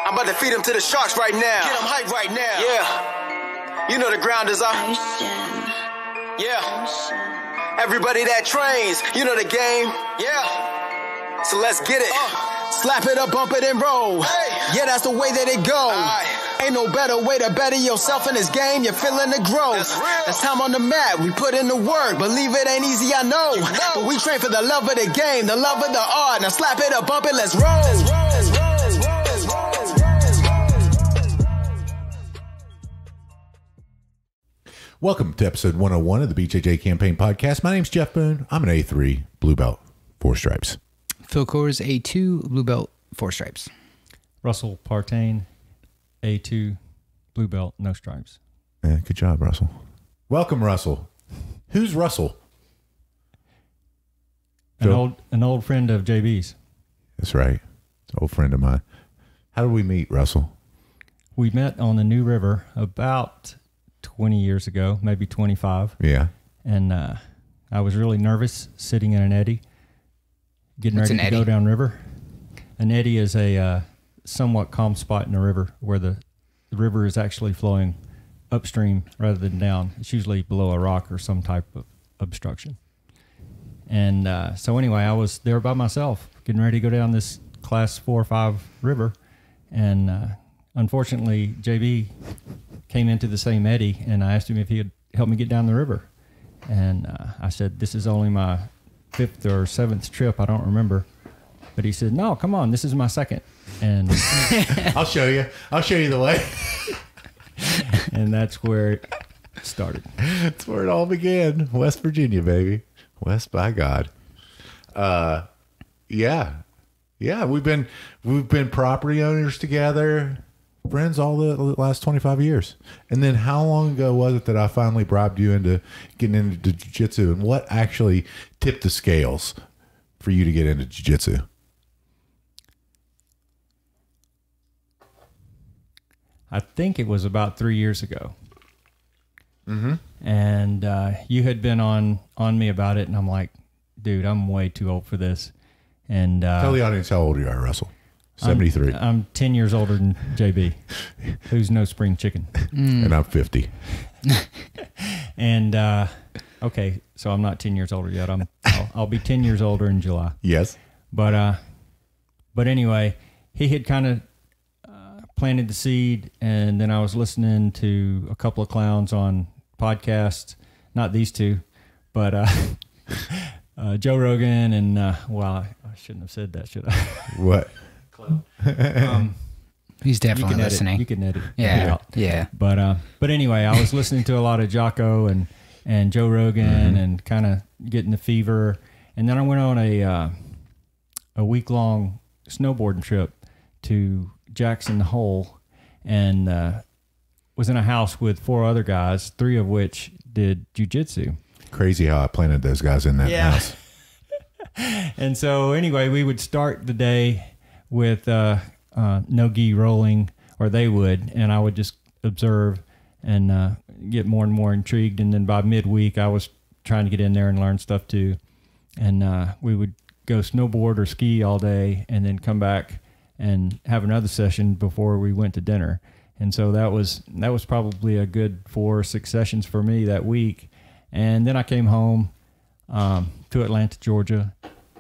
I'm about to feed them to the sharks right now. Get them hype right now. Yeah. You know the ground is up. Yeah. Everybody that trains, you know the game. Yeah. So let's get it. Slap it up, bump it, and roll. Hey. Yeah, that's the way that it goes. Ain't no better way to better yourself in this game. You're feeling the growth. That's time on the mat. We put in the work. Believe it ain't easy, I know. But we train for the love of the game, the love of the art. Now slap it up, bump it, let's roll. Welcome to episode 101 of the BJJ Campaign podcast. My name's Jeff Boone. I'm an A3 blue belt, 4 stripes. Phil Coors, A2 blue belt, 4 stripes. Russell Partain, A2 blue belt, no stripes. Yeah, good job, Russell. Welcome, Russell. Who's Russell? An old friend of JB's. That's right. It's an old friend of mine. How did we meet, Russell? We met on the New River about 20 years ago, maybe 25. Yeah. And I was really nervous sitting in an eddy, getting ready to go down river. An eddy is a somewhat calm spot in the river where the river is actually flowing upstream rather than down. It's usually below a rock or some type of obstruction. And so anyway, I was there by myself, getting ready to go down this class 4 or 5 river. And unfortunately, JB came into the same eddy, and I asked him if he would help me get down the river. And I said, this is only my 5th or 7th trip. I don't remember. But he said, no, come on, this is my 2nd. And I'll show you. I'll show you the way. And that's where it started. That's where it all began. West Virginia, baby. West by God. Yeah. We've been property owners together, friends all the last 25 years. And then how long ago was it that I finally bribed you into getting into jiu-jitsu, and what actually tipped the scales for you to get into jiu-jitsu? I think it was about 3 years ago. Mm-hmm. And you had been on me about it, and I'm like, dude, I'm way too old for this. And tell the audience how old you are, Russell. 73. I'm 10 years older than JB, who's no spring chicken. And I'm 50. And okay, so I'm not 10 years older yet. I'll be 10 years older in July. Yes. But anyway, he had kind of planted the seed, and then I was listening to a couple of clowns on podcasts, not these two, but Joe Rogan and well, I shouldn't have said that, should I? What? He's definitely listening. You can edit. Yeah. But anyway, I was listening to a lot of Jocko and Joe Rogan and kind of getting the fever, and then I went on a week-long snowboarding trip to Jackson Hole, and was in a house with 4 other guys, 3 of which did jiu-jitsu. Crazy how I planted those guys in that house. And so anyway, we would start the day with no gi rolling, or they would, and I would just observe and get more and more intrigued. And then by midweek, I was trying to get in there and learn stuff too. And we would go snowboard or ski all day, and then come back and have another session before we went to dinner. And so that was probably a good 4 or 6 sessions for me that week. And then I came home to Atlanta, Georgia,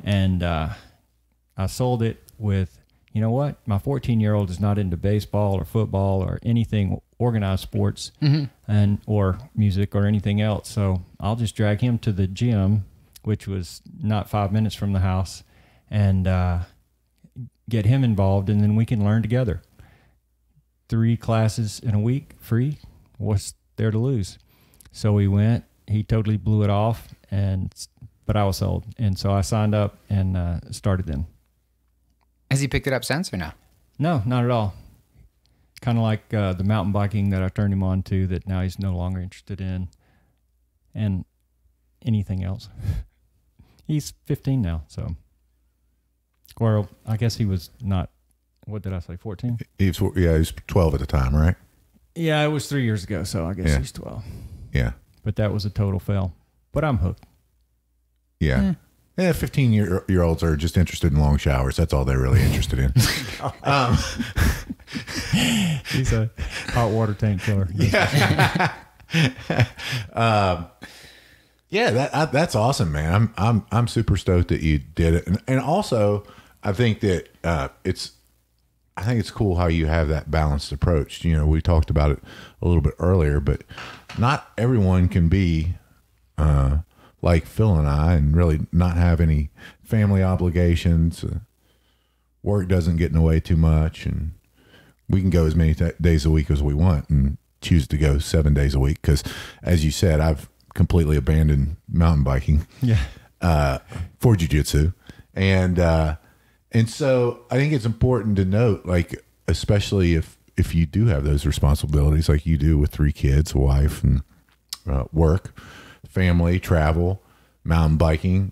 and I sold it with, you know what? My 14-year-old is not into baseball or football or anything organized sports and or music or anything else. So I'll just drag him to the gym, which was not 5 minutes from the house, and get him involved, and then we can learn together. 3 classes in a week, free. What's there to lose? So we went. He totally blew it off, but I was sold, and so I signed up and started then. Has he picked it up since or no? No, not at all. Kind of like the mountain biking that I turned him on to, that now he's no longer interested in, and anything else. He's 15 now, so. Or I guess he was not, what did I say, 14? He was 12 at the time, right? Yeah, it was 3 years ago, so I guess he's 12. Yeah. But that was a total fail. But I'm hooked. Yeah. Yeah, 15-year-olds are just interested in long showers. That's all they're really interested in. He's a hot water tank killer. Yeah, that's awesome, man. I'm super stoked that you did it, and also I think that I think it's cool how you have that balanced approach. You know, we talked about it a little bit earlier, but not everyone can be like Phil and I, and really not have any family obligations. Work doesn't get in the way too much, and we can go as many days a week as we want, and choose to go 7 days a week. Because, as you said, I've completely abandoned mountain biking for jiu-jitsu. And so I think it's important to note, like, especially if you do have those responsibilities like you do with 3 kids, a wife, and work, family, travel, mountain biking,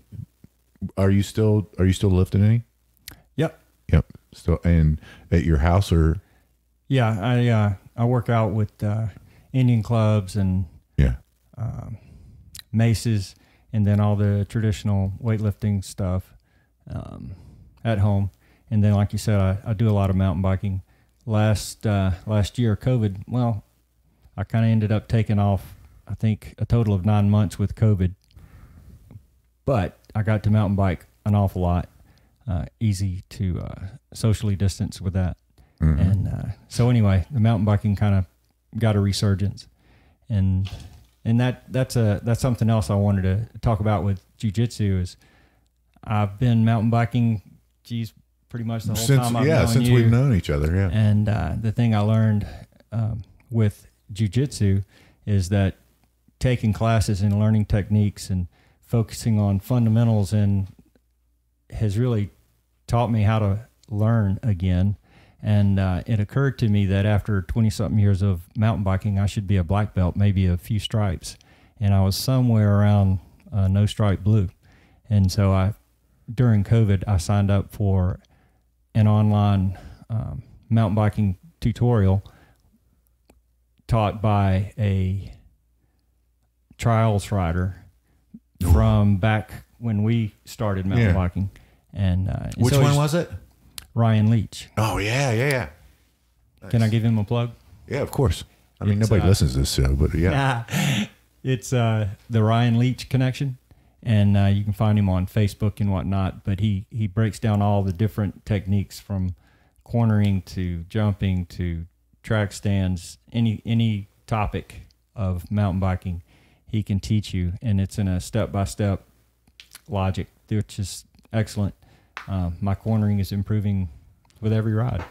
are you still lifting any? Yep. Still, and at your house, or? Yeah, I work out with Indian clubs and maces, and then all the traditional weightlifting stuff at home. And then, like you said, I do a lot of mountain biking. Last year, COVID, well, I kind of ended up taking off, I think, a total of 9 months with COVID. But I got to mountain bike an awful lot. Easy to socially distance with that. Mm-hmm. And so anyway, the mountain biking kind of got a resurgence. And that's something else I wanted to talk about with jiu-jitsu is I've been mountain biking, pretty much the whole time I've known since you. We've known each other, yeah. And the thing I learned with jiu-jitsu is that taking classes and learning techniques and focusing on fundamentals and has really taught me how to learn again. And it occurred to me that after 20-something years of mountain biking, I should be a black belt, maybe a few stripes. And I was somewhere around no stripe blue. And so during COVID, I signed up for an online mountain biking tutorial taught by a trials rider from back when we started mountain biking. And which one was it? Ryan Leach. Oh, yeah. Nice. Can I give him a plug? Yeah, of course. I mean, nobody listens to this show, but yeah. It's the Ryan Leach Connection, and you can find him on Facebook and whatnot, but he breaks down all the different techniques from cornering to jumping to track stands, any topic of mountain biking he can teach you, and it's in a step-by-step logic, which is excellent. My cornering is improving with every ride.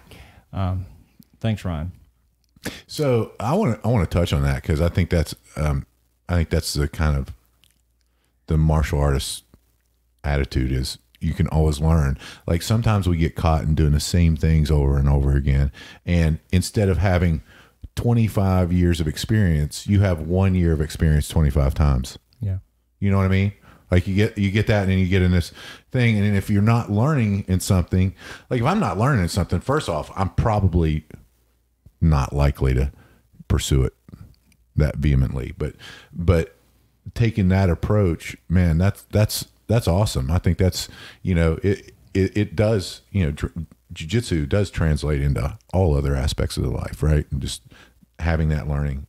Thanks, Ryan. So I want to touch on that because I think that's the kind of the martial artist attitude is you can always learn. Like sometimes we get caught in doing the same things over and over again, and instead of having 25 years of experience, you have 1 year of experience 25 times. Yeah, you know what I mean? Like you get that, and then you get in this thing, and then if you're not learning in something, like if I'm not learning in something, first off, I'm probably not likely to pursue it that vehemently. But taking that approach, man, that's awesome. I think that's, it does, jiu-jitsu does translate into all other aspects of the life, right? And just having that learning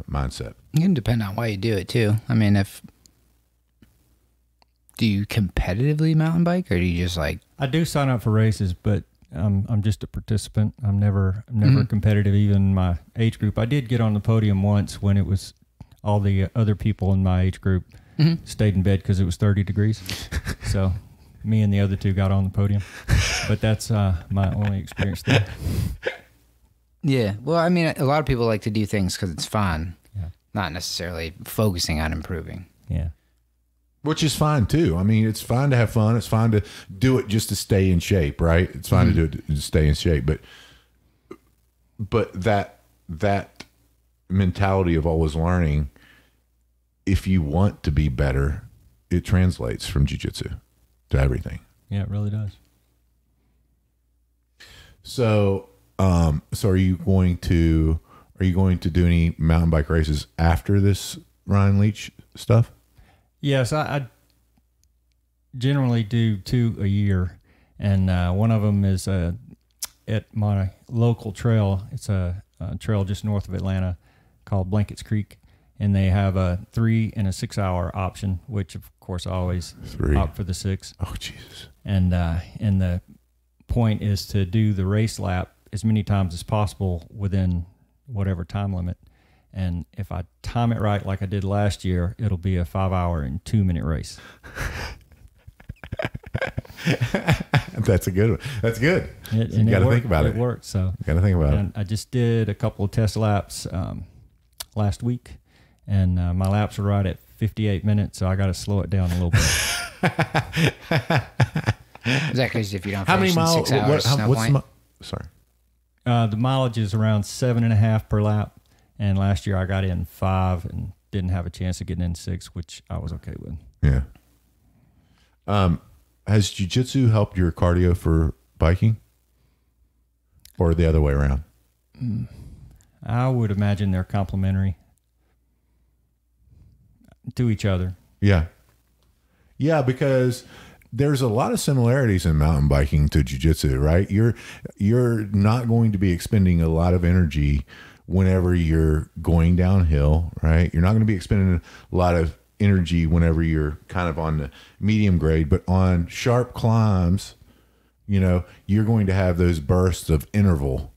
mindset. It can depend on why you do it too. I mean, do you competitively mountain bike, or do you just like? I do sign up for races, but I'm just a participant. I'm never competitive, even in my age group. I did get on the podium once when it was all the other people in my age group stayed in bed because it was 30 degrees. So me and the other two got on the podium, but that's my only experience there. Yeah. Well, I mean, a lot of people like to do things because it's fun, not necessarily focusing on improving. Yeah. Which is fine too. I mean, it's fine to have fun. It's fine to do it just to stay in shape, right? It's fine to do it to stay in shape, but that mentality of always learning, if you want to be better, it translates from jiu-jitsu to everything. Yeah, it really does. So, are you going to do any mountain bike races after this Ryan Leach stuff? Yes, I generally do 2 a year, and one of them is at my local trail. It's a trail just north of Atlanta called Blankets Creek, and they have a 3 and a 6 hour option, which of course I always opt for the 6. Oh, Jesus. And the point is to do the race lap as many times as possible within whatever time limit. And if I time it right, like I did last year, it'll be a 5 hour and 2 minute race. That's a good one. That's good. You got to think about it. It worked. So got to think about it. I just did a couple of test laps last week, and my laps were right at 58 minutes, so I got to slow it down a little bit. Is that because if you don't How many finish in miles? 6 hours, no point? Sorry. The mileage is around 7.5 per lap, and last year I got in 5 and didn't have a chance of getting in 6, which I was okay with. Yeah. Has jiu-jitsu helped your cardio for biking, or the other way around? I would imagine they're complementary to each other. Yeah. Yeah, because there's a lot of similarities in mountain biking to jiu-jitsu, right? You're not going to be expending a lot of energy whenever you're going downhill, right? You're not going to be expending a lot of energy whenever you're kind of on the medium grade, but on sharp climbs, you're going to have those bursts of interval,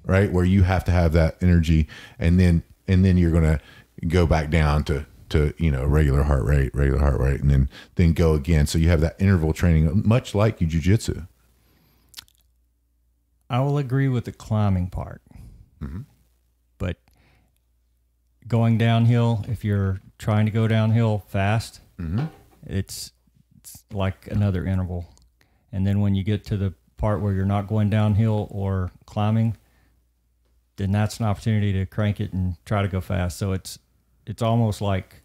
right? Where you have to have that energy, and then you're going to go back down to regular heart rate, and then go again. So you have that interval training, much like your jiu-jitsu. I will agree with the climbing part, but going downhill, if you're trying to go downhill fast, it's like another interval. And then when you get to the part where you're not going downhill or climbing, then that's an opportunity to crank it and try to go fast. So it's almost like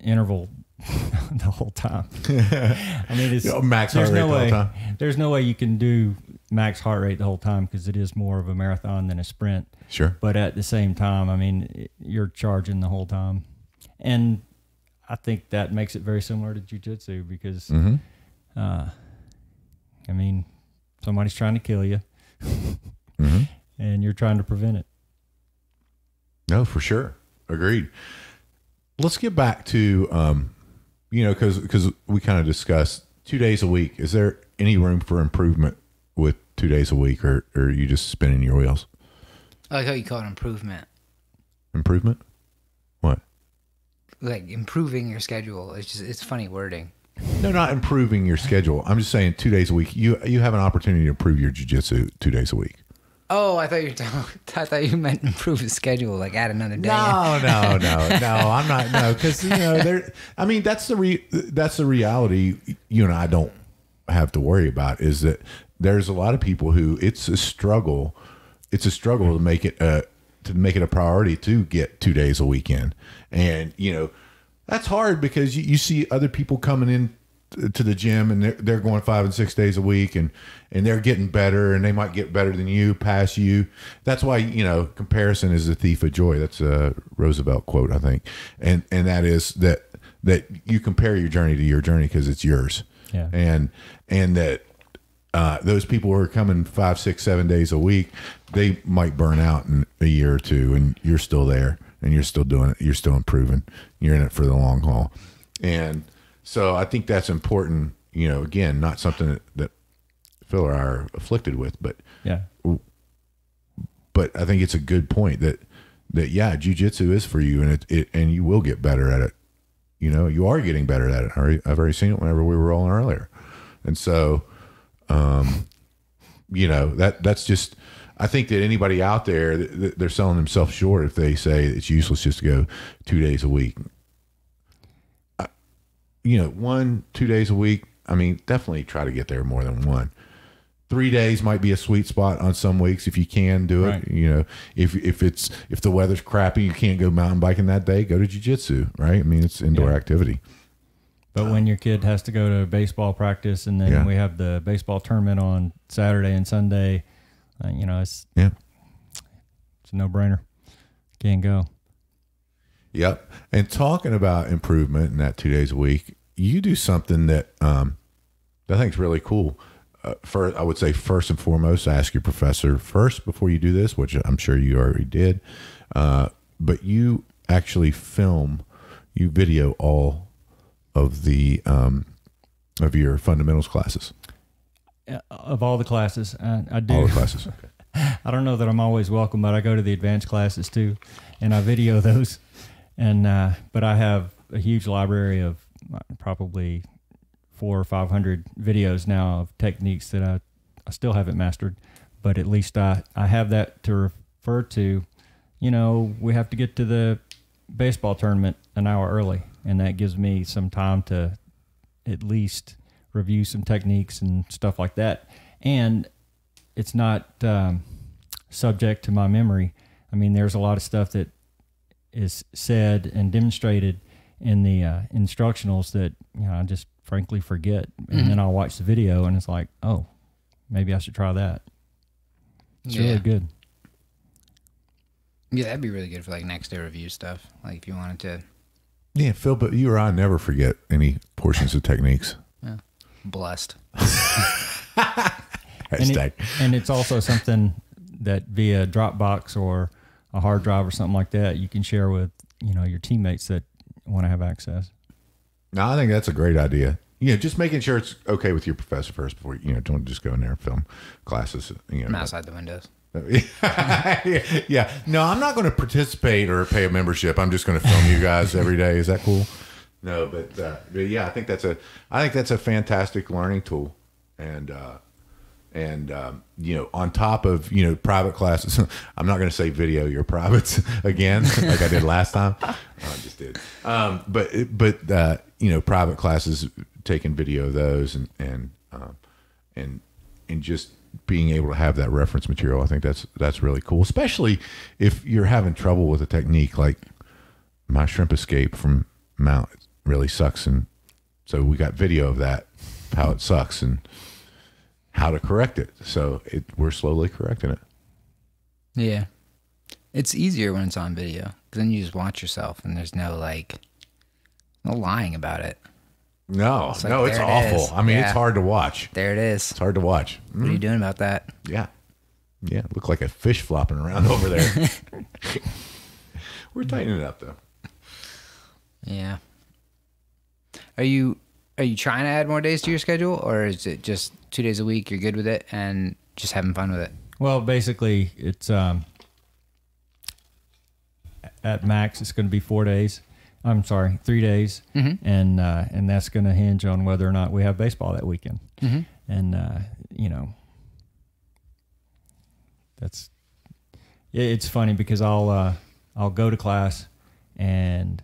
interval the whole time. I mean, it's max heart rate the whole time. There's no way you can do max heart rate the whole time, because it is more of a marathon than a sprint. Sure. But at the same time, I mean, you're charging the whole time. And I think that makes it very similar to jiu-jitsu, because, I mean, somebody's trying to kill you and you're trying to prevent it. No, for sure. Agreed. Let's get back to, because we kind of discussed 2 days a week. Is there any room for improvement with 2 days a week, or are you just spinning your wheels? I like how you call it improvement. Improvement? What? Like improving your schedule. It's funny wording. No, not improving your schedule. I'm just saying 2 days a week. You have an opportunity to improve your jiu-jitsu 2 days a week. Oh, I thought you meant improve the schedule, like add another day. No. I'm not. No, because I mean, that's the reality. You and I don't have to worry about, is that there's a lot of people who it's a struggle. It's a struggle to make it a priority to get 2 days a week in, and that's hard, because you see other people coming in to the gym, and they're going 5 and 6 days a week, and they're getting better, and they might get better than you, pass you. That's why, comparison is the thief of joy. That's a Roosevelt quote, I think. And that is that you compare your journey to your journey because it's yours. Yeah. And that those people who are coming 5, 6, 7 days a week, they might burn out in a year or two, and you're still there, and you're still doing it. You're still improving. You're in it for the long haul. And so I think that's important, again, not something that Phil or I are afflicted with, but I think it's a good point that jiu-jitsu is for you, and you will get better at it. You are getting better at it. I've already seen it whenever we were rolling earlier. And so, that's just, I think that anybody out there, they're selling themselves short if they say it's useless just to go 2 days a week. 1, 2 days a week. I mean, definitely try to get there more than one. 3 days might be a sweet spot on some weeks if you can do it. Right. If the weather's crappy, you can't go mountain biking that day, go to jiu-jitsu, right? I mean, it's indoor activity. But when your kid has to go to baseball practice, and then we have the baseball tournament on Saturday and Sunday, it's a no-brainer. Can't go. Yep. And talking about improvement in that 2 days a week, you do something that I think is really cool. first, I would say first and foremost, ask your professor first before you do this, which I'm sure you already did. But you actually you video all of the of your fundamentals classes. Of all the classes, I do. All the classes. Okay. I don't know that I'm always welcome, but I go to the advanced classes too, and I video those. And but I have a huge library of probably 400 or 500 videos now of techniques that I still haven't mastered, but at least I have that to refer to. You know, we have to get to the baseball tournament an hour early, and that gives me some time to at least review some techniques and stuff like that. And it's not subject to my memory. I mean, there's a lot of stuff that is said and demonstrated in the instructionals that, you know, I just frankly forget. And then I'll watch the video and it's like, oh, maybe I should try that. It's really good. Yeah, that'd be really good for like next day review stuff. Like if you wanted to. Yeah, Phil, but you or I never forget any portions of techniques. Yeah. Blessed. And it's also something that via Dropbox or a hard drive or something like that, you can share with, you know, your teammates that want to have access. No, I think that's a great idea. You know, just making sure it's okay with your professor first before, you know, don't just go in there and film classes. You know, I'm outside the windows. Yeah. No, I'm not going to participate or pay a membership. I'm just going to film you guys every day. Is that cool? No, but yeah, I think that's a fantastic learning tool. And you know, on top of, you know, private classes, I'm not going to say video your privates again, like I did last time. I just did. But you know, private classes, taking video of those and just being able to have that reference material. I think that's really cool, especially if you're having trouble with a technique like my shrimp escape from mount really sucks. And so we got video of that, how it sucks and how to correct it. So we're slowly correcting it. Yeah. It's easier when it's on video because then you just watch yourself and there's no lying about it. No, it's it's awful. Is. I mean, It's hard to watch. There it is. It's hard to watch. What are you doing about that? Yeah. Yeah. Look like a fish flopping around over there. We're tightening it up though. Yeah. Are you trying to add more days to your schedule, or is it just 2 days a week, you're good with it, and just having fun with it? Well, basically, it's at max, it's going to be 4 days. I'm sorry, 3 days, and that's going to hinge on whether or not we have baseball that weekend. And you know, it's funny because I'll go to class, and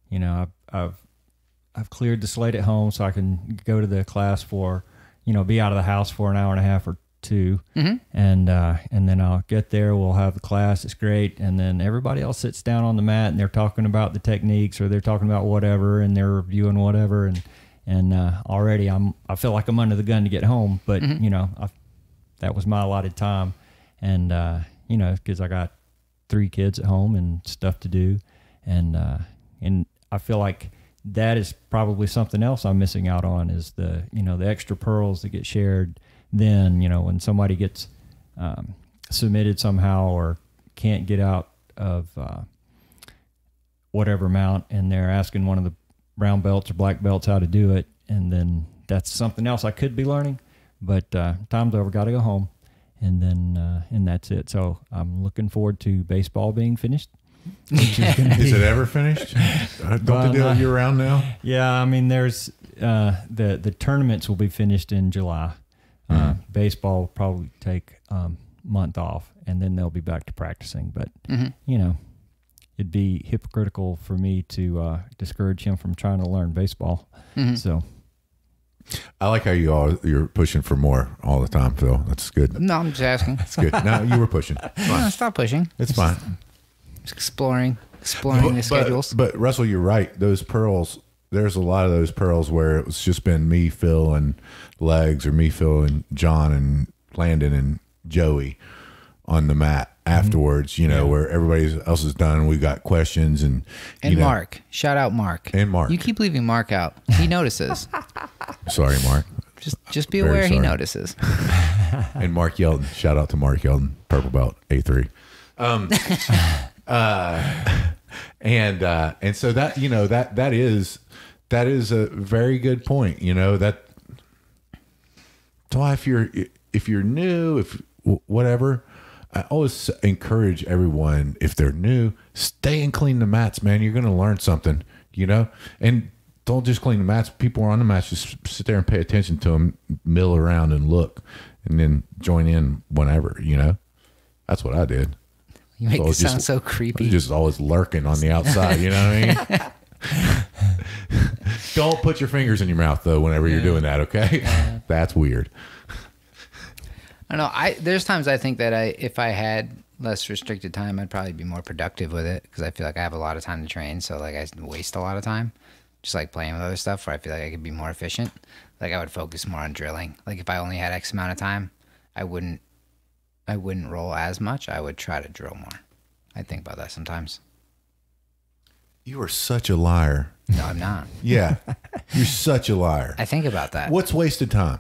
you know, I've cleared the slate at home so I can go to the class for, you know, be out of the house for an hour and a half or two. And then I'll get there, we'll have the class, it's great. And then everybody else sits down on the mat and they're talking about the techniques or they're talking about whatever and they're reviewing whatever. And already I feel like I'm under the gun to get home, but you know, that was my allotted time. And, you know, cause I got 3 kids at home and stuff to do. And I feel like that is probably something else I'm missing out on is the, you know, the extra pearls that get shared. Then, you know, when somebody gets submitted somehow or can't get out of whatever mount and they're asking one of the brown belts or black belts how to do it, and then that's something else I could be learning, but time's over, got to go home, and then and that's it. So I'm looking forward to baseball being finished. Is it ever finished? Don't they do it year round now? Yeah, I mean, there's the tournaments will be finished in July. Baseball will probably take month off, and then they'll be back to practicing. But you know, it'd be hypocritical for me to discourage him from trying to learn baseball. So I like how you're pushing for more all the time, Phil. That's good. No, I'm just asking. That's good. No, you were pushing. No, stop pushing. It's fine. Just exploring the schedules. But Russell, you're right. Those pearls, there's a lot of those pearls where it's just been me, Phil, and Legs, or me, Phil, and John, and Landon, and Joey on the mat afterwards, you know, where everybody else is done. We got questions and Mark. Shout out Mark. And Mark. You keep leaving Mark out. He notices. Sorry, Mark. Just be Very aware he sorry. notices. And Mark Yelton, shout out to Mark Yelton, purple belt A3. And so that, you know, that is a very good point. You know, that's why if you're new, if whatever, I always encourage everyone, if they're new, stay and clean the mats, man. You're going to learn something, you know, and don't just clean the mats. People are on the mats, just sit there and pay attention to them, mill around and look, and then join in whenever, you know. That's what I did. You make So I it was sound just- so I was creepy. just always lurking on the outside, you know what I mean? Don't put your fingers in your mouth though whenever you're doing that, okay? That's weird. I don't know. There's times I think that if I had less restricted time, I'd probably be more productive with it because I feel like I have a lot of time to train. So like I waste a lot of time just like playing with other stuff where I feel like I could be more efficient. Like I would focus more on drilling. Like if I only had X amount of time, I wouldn't roll as much. I would try to drill more. I think about that sometimes. You are such a liar. No, I'm not. Yeah. You're such a liar. I think about that. What's wasted time?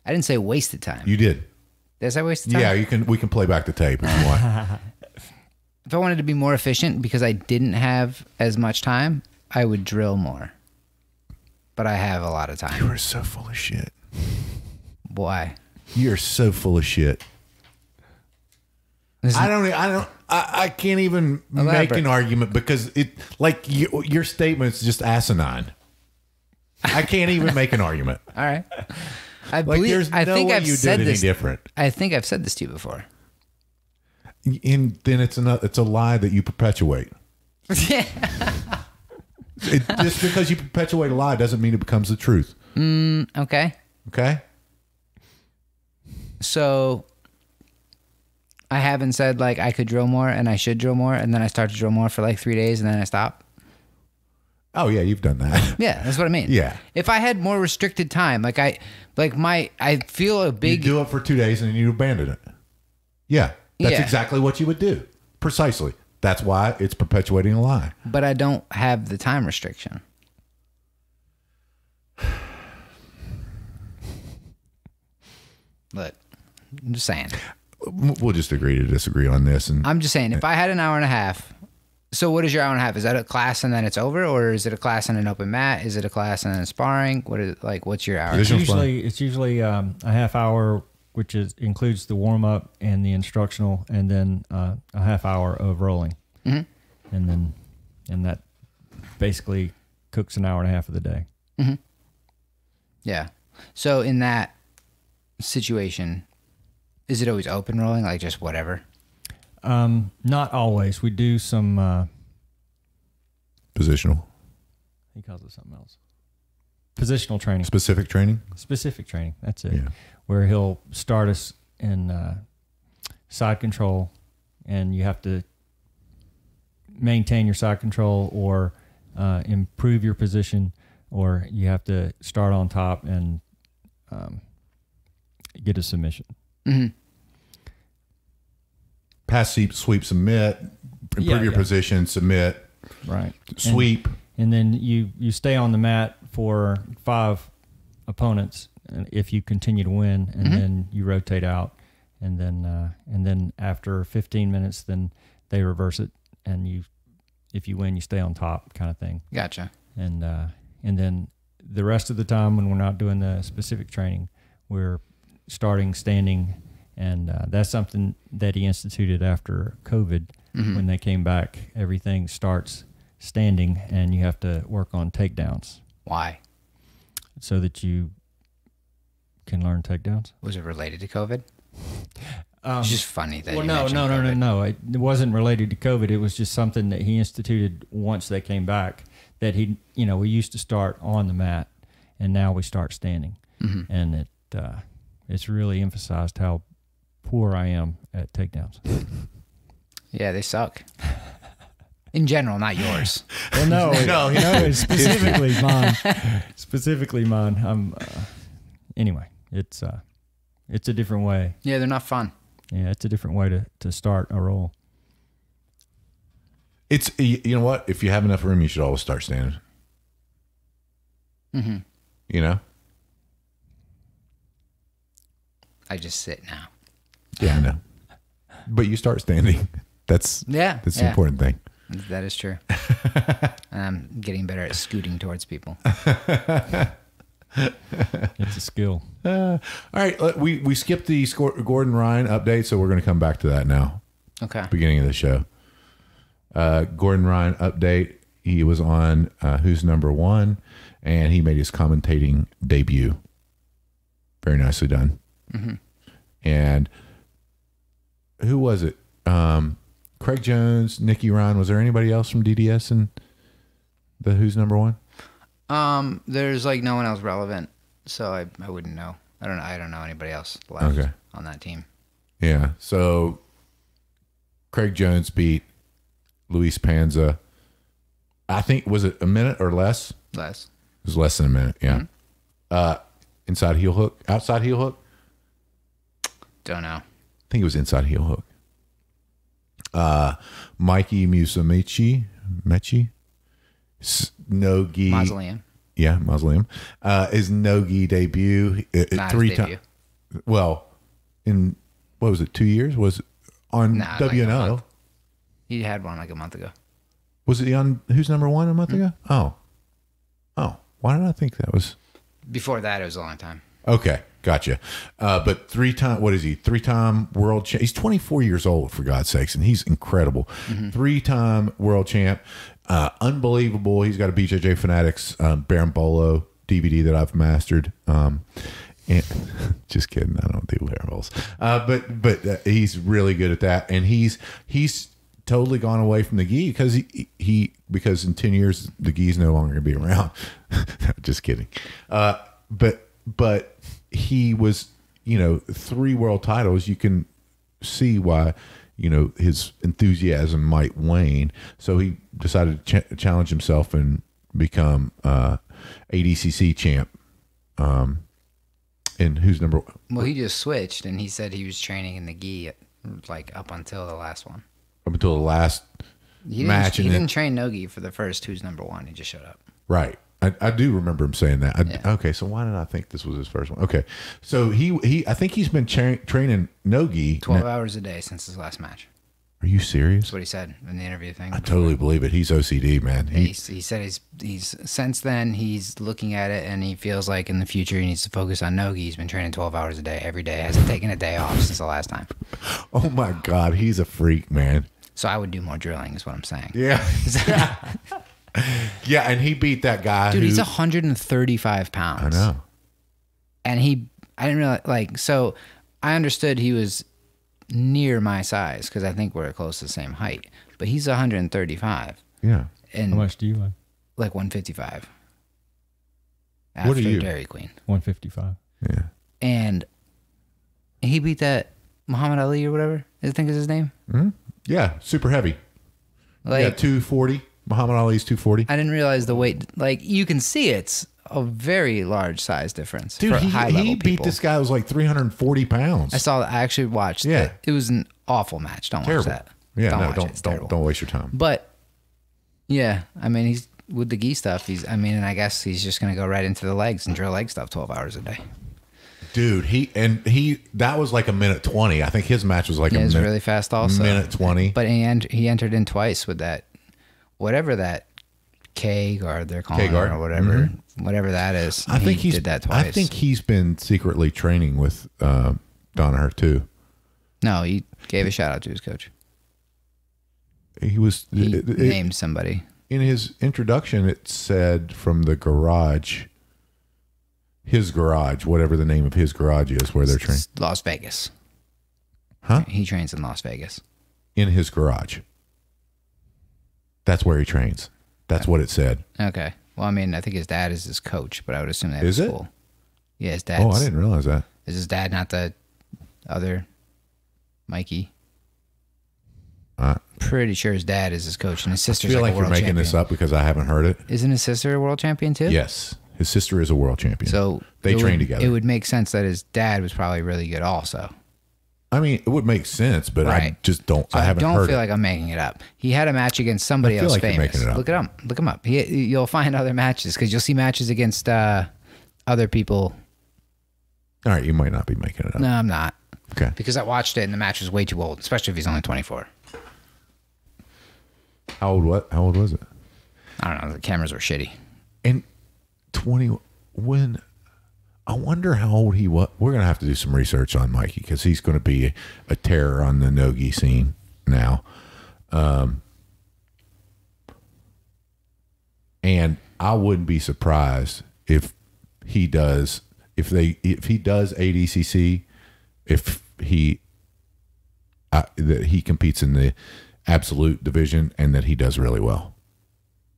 I didn't say wasted time. You did. Did I say wasted time? Yeah, we can play back the tape if you want. If I wanted to be more efficient because I didn't have as much time, I would drill more. But I have a lot of time. You are so full of shit. Why? You're so full of shit. I can't even make Elaborate. an argument because your statement's just asinine. I can't even make an argument. All right. I Like there's no think way I've you said did any this. different. I think I've said this to you before. And then it's a lie that you perpetuate. Just because you perpetuate a lie doesn't mean it becomes the truth. Okay. Okay? So I haven't said like I could drill more and I should drill more, and then I start to drill more for like 3 days and then I stop. Oh yeah, you've done that. Yeah, that's what I mean. Yeah. If I had more restricted time, I feel a You big do it for 2 days and then you abandon it. Yeah. That's Yeah. exactly what you would do. Precisely. That's why it's perpetuating a lie. but I don't have the time restriction. Look, I'm just saying. We'll just agree to disagree on this. And I'm just saying, if I had an hour and a half, so what is your hour and a half? Is that a class and then it's over, or is it a class and an open mat? Is it a class and then sparring? What is like? What's your hour? It's usually a half hour, which includes the warm up and the instructional, and then a half hour of rolling, and that basically cooks an hour and a half of the day. Yeah. So in that situation, is it always open rolling, like just whatever? Not always. We do some. positional. He calls it something else. Positional training. Specific training? Specific training. That's it. Yeah. Where he'll start us in side control, and you have to maintain your side control or improve your position, or you have to start on top and get a submission. Mm-hmm. Pass, sweep, submit, improve your position, submit, Right. sweep. And then you stay on the mat for 5 opponents if you continue to win, and then you rotate out, and then after 15 minutes, then they reverse it, and if you win, you stay on top, kind of thing. Gotcha. And then the rest of the time when we're not doing the specific training, we're starting standing, and that's something that he instituted after COVID. When they came back, everything starts standing, and you have to work on takedowns Why? so that you can learn takedowns. Was it related to COVID? It's just funny that. Well, you no. mentioned COVID. It wasn't related to COVID. It was just something that he instituted once they came back. That we used to start on the mat, and now we start standing, and it's really emphasized how poor I am at takedowns. Yeah, they suck. In general, not yours. Well, no, specifically mine. Specifically mine. Anyway, it's a different way. Yeah, they're not fun. Yeah, it's a different way to start a roll. It's, you know what? If you have enough room, you should always start standing. You know? I just sit now. Yeah, I know. But you start standing. That's the important thing. That is true. And I'm getting better at scooting towards people. It's a skill. All right, we skipped the Gordon Ryan update, so we're going to come back to that now. Okay. Beginning of the show. Gordon Ryan update. He was on Who's Number One, and he made his commentating debut. Very nicely done. Mm-hmm. And who was it? Craig Jones, Nicky Ryan. Was there anybody else from DDS in the Who's Number One? There's like no one else relevant, so I wouldn't know. I don't know anybody else left on that team. Yeah. So Craig Jones beat Luis Panza. I think, was it a minute or less? Less. It was less than a minute. Yeah. Mm-hmm. Inside heel hook, outside heel hook. Don't know. I think it was inside heel hook. Mikey Musumeci, no-gi. Mausoleum. Yeah, Mausoleum. His no-gi debut. Not three his debut. times. Well, in, what was it, 2 years? Was it on Nah, like a WNO? month. He had one like a month ago. Was it on Who's Number One a month ago? Oh. Why did I think that was? Before that, it was a long time. Okay, gotcha. But what is he? 3-time world champ. He's 24 years old, for God's sakes, and he's incredible. 3-time world champ. Unbelievable. He's got a BJJ Fanatics Berimbolo DVD that I've mastered. And just kidding, I don't do berimbolos. But he's really good at that, and he's totally gone away from the gi because in 10 years the gi is no longer going to be around. Just kidding. But he was, 3 world titles. You can see why, his enthusiasm might wane. So he decided to challenge himself and become ADCC champ. And Who's Number One? Well, he just switched, and he said he was training in the gi like up until the last one. Up until the last match. He didn't train no gi for the first Who's Number One. He just showed up. Right. I do remember him saying that. Yeah. Okay, so why did I think this was his first one? Okay, so I think he's been training no-gi 12 hours a day since his last match. Are you serious? That's what he said in the interview thing. I totally believe it. He's OCD, man. He said he's since then he's looking at it and he feels like in the future he needs to focus on no-gi. He's been training 12 hours a day every day. Hasn't taken a day off since the last time. Oh my God, he's a freak, man. So I would do more drilling, is what I'm saying. Yeah. Yeah, and he beat that guy. Dude, he's 135 pounds. I know. And I didn't realize, so I understood he was near my size because I think we're close to the same height. But he's 135. Yeah. And How much do you weigh? like 155. What are you? Dairy Queen. 155. Yeah. And he beat that Muhammad Ali or whatever, I think is his name. Mm-hmm. Yeah, super heavy. Like, yeah, 240. Muhammad Ali's 240. I didn't realize the weight. Like, you can see it's a very large size difference. Dude, for high level he beat people. this guy who was like 340 pounds. I actually watched it. It was an awful match. Don't Terrible. watch that. Yeah, Don't waste your time. But yeah, I mean, he's with the gi stuff. And I guess he's just gonna go right into the legs and drill leg stuff 12 hours a day. Dude, that was like a minute 20. I think his match was like it was really fast also. Minute 20. But he entered in twice with that, whatever that K-guard they're calling it or whatever, whatever that is. I think he did that twice. I think he's been secretly training with Donaher too. No, he gave a shout out to his coach. He was named somebody. In his introduction, it said from the garage, his garage, whatever the name of his garage is, where they're training. Las Vegas. Huh? He trains in Las Vegas. In his garage. That's where he trains. That's what it said. Okay. Well, I mean, I think his dad is his coach, but I would assume that is was it? cool. Yeah, his dad. Oh, I didn't realize that. Is his dad not the other Mikey? Pretty sure his dad is his coach, and his sister's I feel like like a world you're making champion. this up because I haven't heard it. Isn't his sister a world champion too? Yes. His sister is a world champion. So they train together. It would make sense that his dad was probably really good also. I mean, it would make sense, but Right. I just don't. So I haven't heard feel it. like I'm making it up. He had a match against somebody I feel else like you're famous. making it up. Look it up. Look him up. You'll find other matches because you'll see matches against other people All right, you might not be making it up. No, I'm not. Okay. Because I watched it and the match was way too old, especially if he's only 24. How old was it? I don't know. The cameras were shitty. And 20 when I wonder how old he was. We're gonna have to do some research on Mikey because he's going to be a terror on the no-gi scene now. And I wouldn't be surprised if he does ADCC, if he that he competes in the absolute division and that he does really well.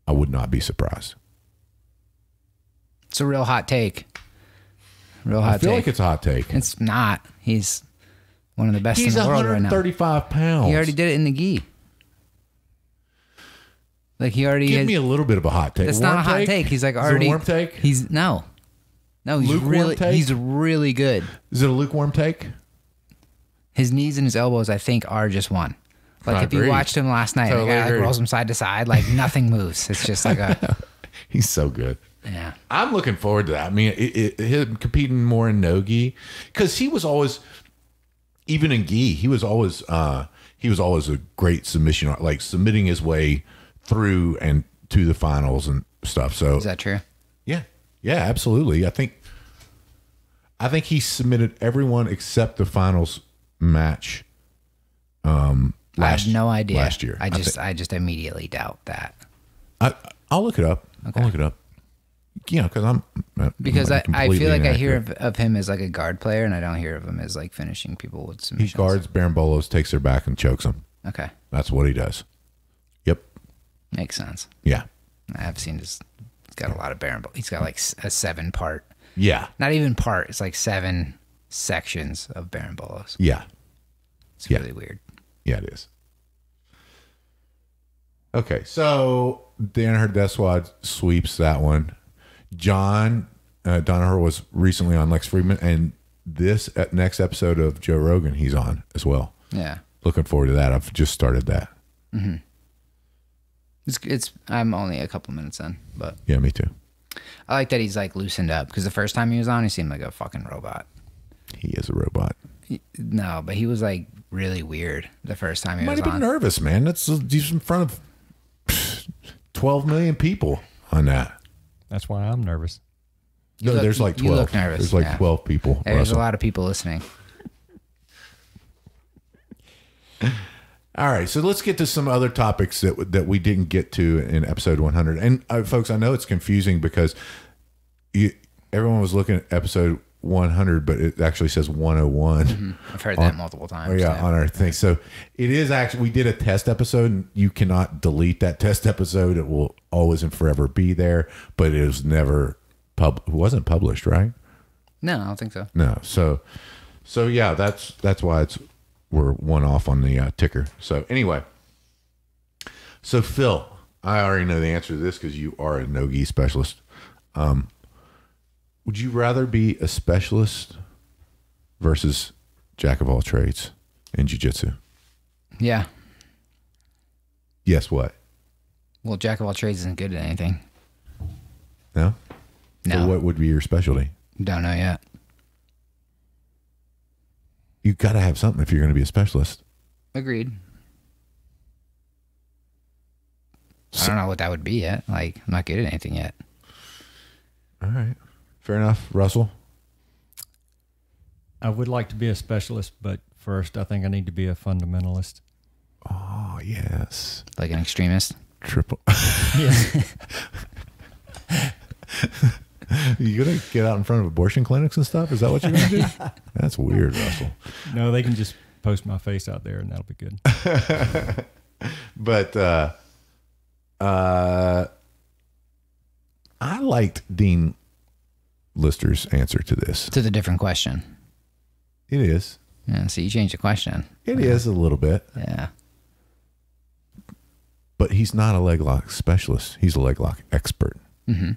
I would not be surprised. It's a real hot take. Real hot take. I feel like it's a hot take. It's not. He's one of the best He's in the world right now. 135 pounds. He already did it in the gi. Like he already Give me a little bit of a hot take. That's Warm not a hot take. He's like Is it a already warm take? He's no. He's Lukewarm really take? he's really good. Is it a lukewarm take? His knees and his elbows, I think, are just one. Like I if you agree. watched him last night, Totally the guy like agree. rolls him side to side, like nothing moves. It's just like a He's so good. yeah. I'm looking forward to that. I mean, him competing more in no-gi because he was always, even in gi, he was always a great submission, like submitting his way through and to the finals and stuff. So Is that true? yeah, absolutely. I think he submitted everyone except the finals match. I have no idea. Last year, I just immediately doubt that. I'll look it up. Okay. I'll look it up. Yeah, because I feel like I hear of him as like a guard player, and I don't hear of him as like finishing people with he submissions. guards Barambolos, takes their back, and chokes them. Okay, That's what he does. Yep. makes sense. Yeah. I have seen this. He's got a lot of barrel. He's got like a 7-part. Yeah. Not even part. It's like 7 sections of barambolos. Yeah. It's Yeah. really weird. Yeah, it is. Okay, so Danaher Death Squad sweeps that one. John Danaher was recently on Lex Friedman, and this next episode of Joe Rogan, he's on as well. Yeah. Looking forward to that. I've just started that. It's. I'm only a couple minutes in, but Yeah, me too. I like that he's like loosened up because the first time he was on, he seemed like a fucking robot. He is a robot. No, but he was like really weird the first time he Might was have been on. nervous, man. He's in front of 12 million people on that. That's why I'm nervous. You No, look- there's like you 12. look nervous, There's like yeah. 12 people. There's Russell. a lot of people listening. All right, so let's get to some other topics that we didn't get to in episode 100. And folks, I know it's confusing because everyone was looking at episode 100, but it actually says 101. I've heard that multiple times. Oh yeah, on our thing. So it is actually, we did a test episode, and you cannot delete that test episode. It will always and forever be there, but it was never it wasn't published, right? No, I don't think so. No. So yeah, that's why we're one off on the ticker. So anyway, so Phil, I already know the answer to this because you are a no-gi specialist. Would you rather be a specialist versus jack of all trades in jiu-jitsu? Yeah. Yes. What? Well, jack of all trades isn't good at anything. No. No. So what would be your specialty? Don't know yet. You got to have something if you're going to be a specialist. Agreed. I don't know what that would be yet. Like, I'm not good at anything yet. All right. Fair enough. Russell? I would like to be a specialist, but first I think I need to be a fundamentalist. Oh, yes. Like an extremist. Triple. Yeah. You going to get out in front of abortion clinics and stuff? Is that what you're going to do? That's weird, Russell. No, they can just post my face out there and that'll be good. But I liked Dean Lister's answer to this. To the different question. It is. Yeah, so you changed the question. It is a little bit. Yeah. But he's not a leg lock specialist. He's a leg lock expert. Mm-hmm.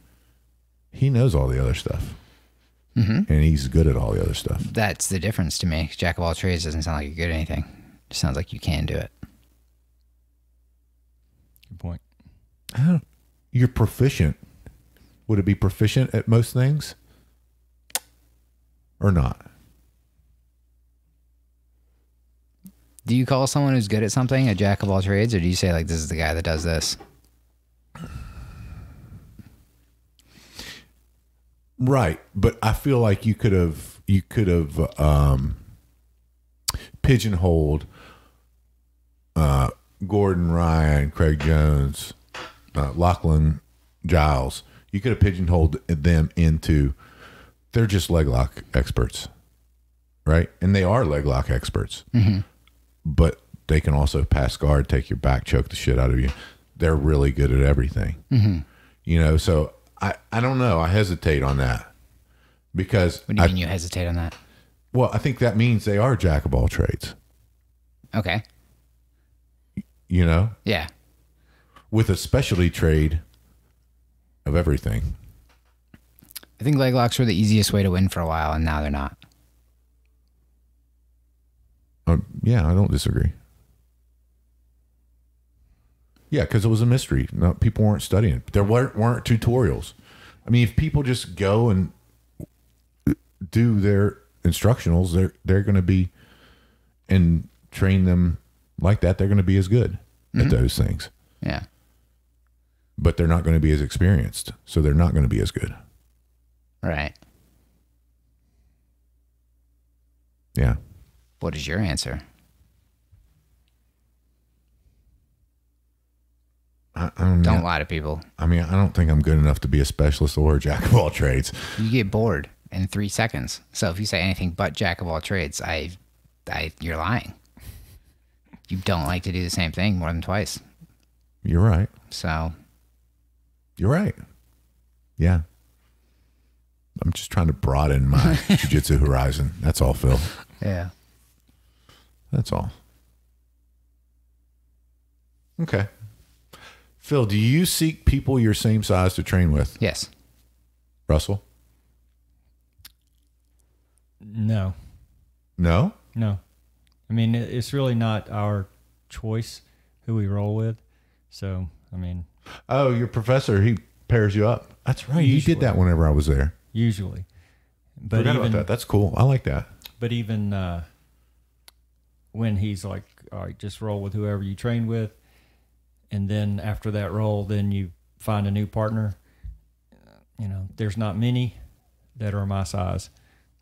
He knows all the other stuff. Mm-hmm. And he's good at all the other stuff. That's the difference to me. Jack of all trades doesn't sound like you're good at anything. It just sounds like you can do it. Good point. You're proficient. Would it be proficient at most things? or not? Do you call someone who's good at something a jack of all trades, or do you say like this is the guy that does this? Right, but I feel like you could have pigeonholed Gordon Ryan, Craig Jones, Lachlan Giles. You could have pigeonholed them into they're just leg lock experts, right? And they are leg lock experts, but they can also pass guard, take your back, choke the shit out of you. They're really good at everything, you know. So I don't know. I hesitate on that because What do you mean you hesitate on that? well, I think that means they are jack of all trades, Okay. you know, Yeah. with a specialty trade of everything. I think leg locks were the easiest way to win for a while, and now they're not. Yeah, I don't disagree. Yeah, because it was a mystery. No, people weren't studying. There weren't tutorials. I mean, if people just go and do their instructionals, they're going to be and train them like that. They're going to be as good at those things, Yeah. but they're not going to be as experienced, so they're not going to be as good. Right. Yeah. What is your answer? I don't know. Don't lie to people. I mean, I don't think I'm good enough to be a specialist or a jack of all trades. You get bored in 3 seconds. So if you say anything but jack of all trades, you're lying. You don't like to do the same thing more than twice. You're right. So You're right. Yeah. I'm just trying to broaden my jiu-jitsu horizon. That's all, Phil. yeah. That's all. Okay. Phil, do you seek people your same size to train with? Yes. Russell? No. No? No. I mean, it's really not our choice who we roll with. So, I mean, Oh, your professor, he pairs you up. That's right. You Usually. did that whenever I was there. usually. But Forgot about that. That's cool. I like that. But even when he's like, all right, just roll with whoever you train with, and then after that roll, then you find a new partner. You know, there's not many that are my size.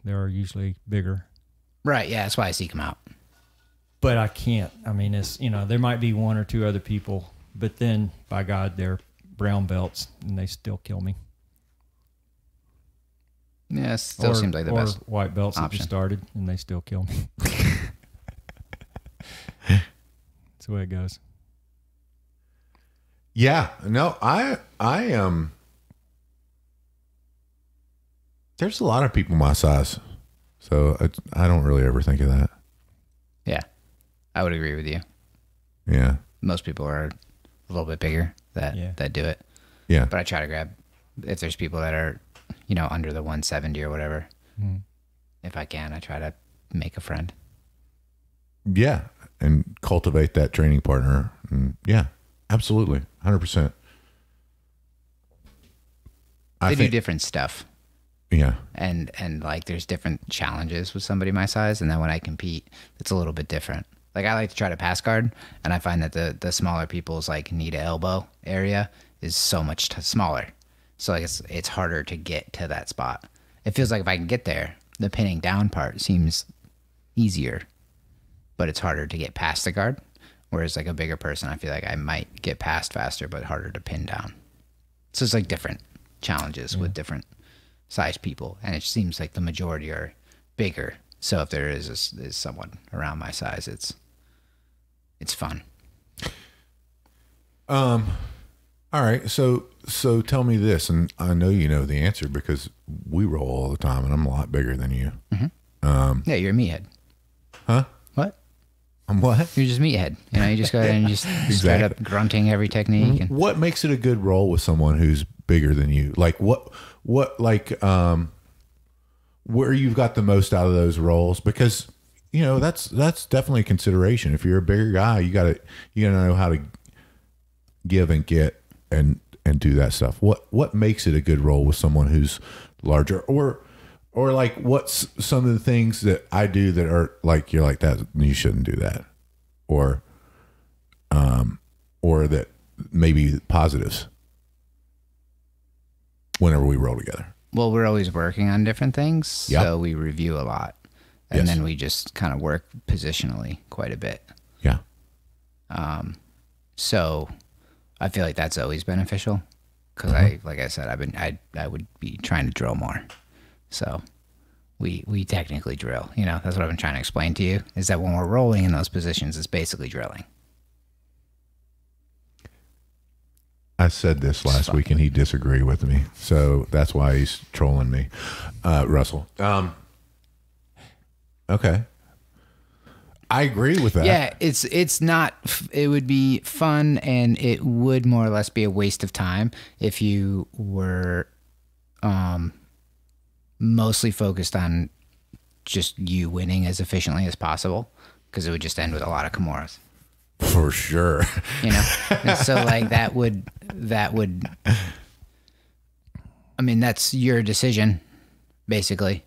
There are usually bigger. Right. Yeah. That's why I seek them out. But I can't. I mean, it's, you know, there might be 1 or 2 other people, but then, by God, they're brown belts, and they still kill me. Yeah. It still seems like the or best. white belts that option. just started, and they still kill me. That's the way it goes. Yeah. No, I there's a lot of people my size. So I don't really ever think of that. Yeah. I would agree with you. Yeah. Most people are a little bit bigger that do it. Yeah. But I try to grab, if there's people that are, you know, under the 170 or whatever, if I can, I try to make a friend. Yeah. And cultivate that training partner. And yeah, absolutely. 100%. They do different stuff. Yeah. And like there's different challenges with somebody my size, and then when I compete, it's a little bit different. Like I like to try to pass guard, and I find that the smaller people's like knee to elbow area is so much smaller. So like it's harder to get to that spot. It feels like if I can get there, the pinning down part seems easier, but it's harder to get past the guard. Whereas like a bigger person, I feel like I might get past faster, but harder to pin down. So it's like different challenges with different size people, and it seems like the majority are bigger. So if there is someone around my size, it's fun. All right. So tell me this, and I know you know the answer because we roll all the time, and I'm a lot bigger than you. Yeah, you're a meathead. Huh? What? I'm what? You're just meathead. You know, you just go ahead and just straight up grunting every technique. And What makes it a good roll with someone who's bigger than you? Like what where you've got the most out of those rolls? Because you know that's definitely a consideration. If you're a bigger guy, you gotta know how to give and get and do that stuff. What makes it a good roll with someone who's larger, or Or like, what's some of the things that I do that are like, you're like, that you shouldn't do that, or that maybe positives whenever we roll together. Well, we're always working on different things, Yep. so we review a lot, and Yes. then we just kind of work positionally quite a bit. Yeah. So I feel like that's always beneficial because like I said, I would be trying to drill more. So we technically drill, you know, that's what I've been trying to explain to you, is that when we're rolling in those positions, it's basically drilling. I said this last week and he disagreed with me. So that's why he's trolling me. Russell. Okay. I agree with that. Yeah, it's not. It would be fun, and it would more or less be a waste of time if you were mostly focused on just you winning as efficiently as possible, because it would just end with a lot of Kimuras. For sure. You know, and so like that would. I mean, that's your decision, basically.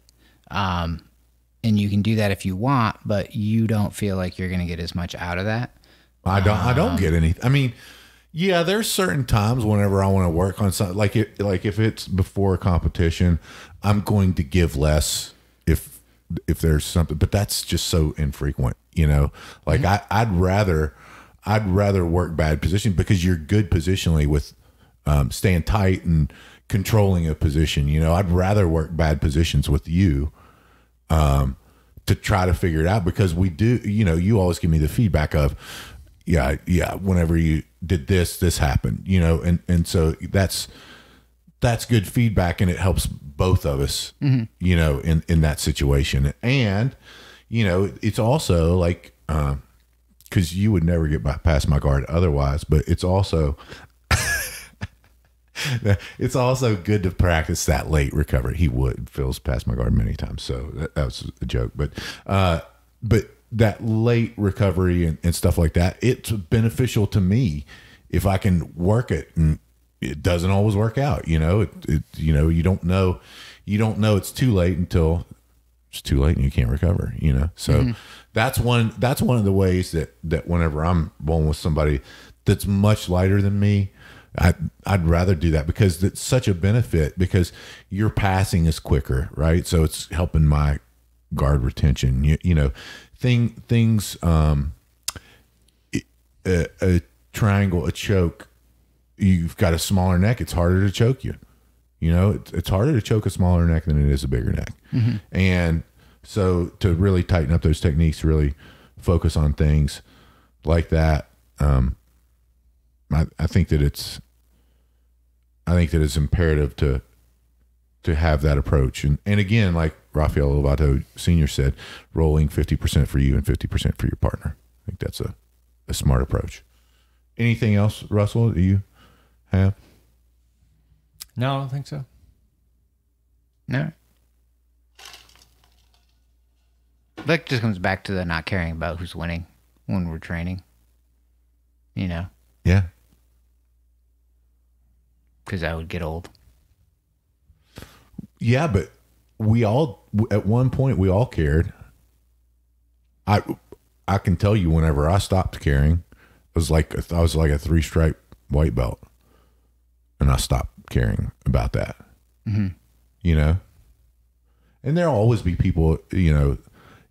And you can do that if you want, but you don't feel like you're going to get as much out of that. I don't get any. I mean, yeah, there's certain times whenever I want to work on something, like if it's before a competition, I'm going to give less if there's something, but that's just so infrequent, you know. Like I'd rather work bad position, because you're good positionally with staying tight and controlling a position. You know, I'd rather work bad positions with you to try to figure it out, because we do, you know, you always give me the feedback of, yeah, whenever you did this happened, you know, and so that's good feedback, and it helps both of us, you know, in that situation. And, you know, it's also like, because you would never get past my guard otherwise, but it's also it's also good to practice that late recovery. Phil's passed my guard many times, so that was a joke. But that late recovery and stuff like that, it's beneficial to me if I can work it, and it doesn't always work out. You know, you know, you don't know it's too late until it's too late and you can't recover. You know, so that's one of the ways that whenever I'm rolling with somebody that's much lighter than me, I'd rather do that, because it's such a benefit, because your passing is quicker, right? So it's helping my guard retention. You know, things. A triangle, a choke. You've got a smaller neck. It's harder to choke you. You know, it's harder to choke a smaller neck than it is a bigger neck. And so to really tighten up those techniques, really focus on things like that. I think that it's imperative to have that approach. And again, like Rafael Lovato Sr. said, rolling 50% for you and 50% for your partner. I think that's a smart approach. Anything else, Russell, that you have? No, I don't think so. No. That just comes back to the not caring about who's winning when we're training. You know? Yeah. Because that would get old. Yeah, but we all, at one point, we all cared. I can tell you, whenever I stopped caring, I was like a 3-stripe white belt, and I stopped caring about that. You know, and there'll always be people. You know,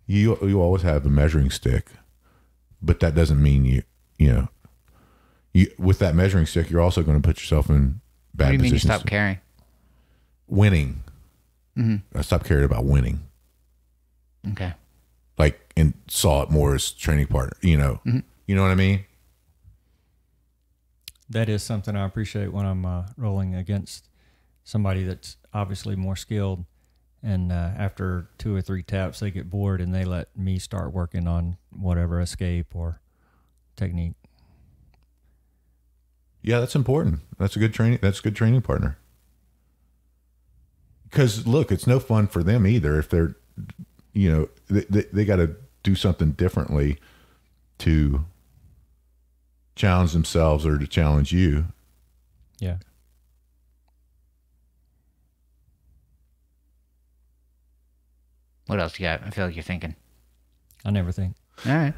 you always have a measuring stick, but that doesn't mean you with that measuring stick, you're also going to put yourself in bad positions. What do you mean you stopped caring? Winning. I stopped caring about winning. Okay. Like, and saw it more as training partner, you know. You know what I mean? That is something I appreciate when I'm rolling against somebody that's obviously more skilled, and after 2 or 3 taps, they get bored and they let me start working on whatever escape or technique. Yeah, that's important. That's a good training. That's a good training partner. Because look, it's no fun for them either if they're, you know, they got to do something differently to challenge themselves or to challenge you. Yeah. What else you got? I feel like you're thinking. I never think. All right.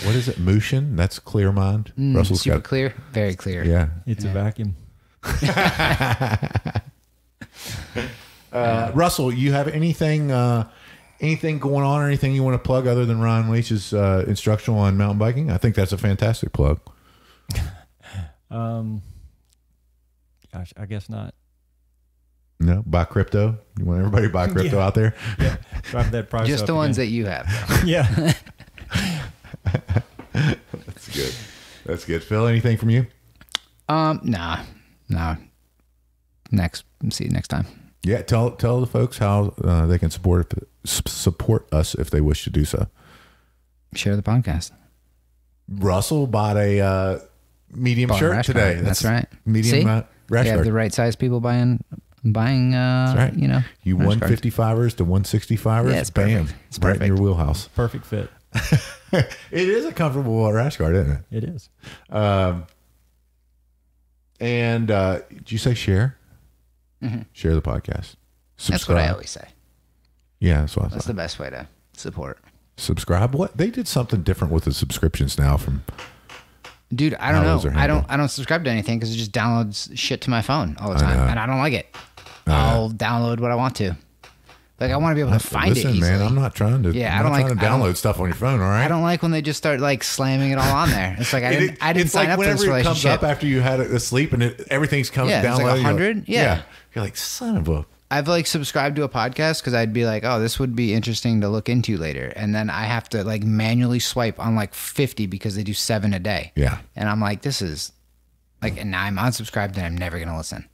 What is it? Motion? That's clear mind. Russell's super got clear, very clear. Yeah. It's a vacuum. Russell, you have anything going on or anything you want to plug other than Ryan Leach's instructional on mountain biking? I think that's a fantastic plug. Gosh, I guess not. No, buy crypto. You want everybody to buy crypto out there? Yeah, drive that price Just up the ones again. that you have. Yeah. That's good. That's good. Phil, anything from you? Nah. See you next time. Yeah, tell the folks how they can support us if they wish to do so. Share the podcast. Russell bought a medium Bought a shirt rash today. guard. That's right. Medium See? rash You have guard. the right size people buying. That's right. You know, You rash guards. 155ers to 165ers. Yeah, it's bam. perfect. It's right in your perfect. wheelhouse. Perfect fit. It is a comfortable rash guard, isn't it? It is. And did you say share? Mm-hmm. Share the podcast. Subscribe. That's what I always say. Yeah, that's what I That's thought. the best way to support. Subscribe. What they did something different with the subscriptions now. From Dude, I don't How those know. are I handled. don't subscribe to anything because it just downloads shit to my phone all the I time, know. and I don't like it. I'll download what I want to. Like I want to be able to find listen, it easily. man. I'm not trying to. Yeah, I'm I don't not trying like- to I don't- download stuff on your phone. All right. I don't like when they just start like slamming it all on there. It's like I didn't It's sign like up for this whenever it comes relationship. up after you had a sleep and everything's coming Yeah, down. it's like 100. Yeah. You're like, son of a. I've like subscribed to a podcast because I'd be like, oh, this would be interesting to look into later. And then I have to like manually swipe on like 50 because they do 7 a day. Yeah. And I'm like, this is like, and now I'm unsubscribed and I'm never going to listen.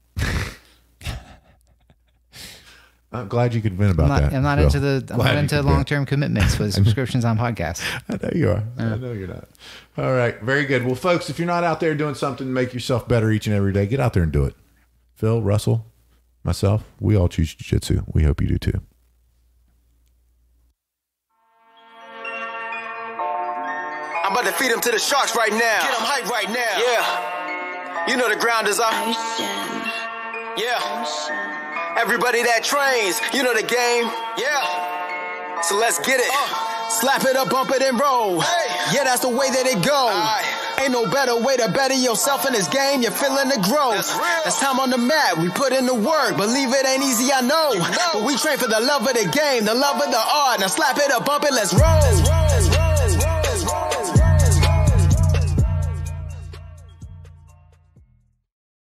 I'm glad you could vent about that. I'm not Phil. into Glad you into could vent. long-term commitments with subscriptions on podcasts. I know you are. I know you're not. All right. Very good. Well, folks, if you're not out there doing something to make yourself better each and every day, get out there and do it. Phil, Russell, myself, we all choose jiu-jitsu. We hope you do too. I'm about to feed him to the sharks right now. Get him hype right now. Yeah. You know the ground is up. Yeah. Everybody that trains, you know the game. Yeah. So let's get it. Slap it up, bump it and roll. Yeah, that's the way that it go. Ain't no better way to better yourself in this game. You're feeling the growth. That's time on the mat. We put in the work. Believe it ain't easy, I know. But we train for the love of the game, the love of the art. Now slap it up, bump it, let's roll.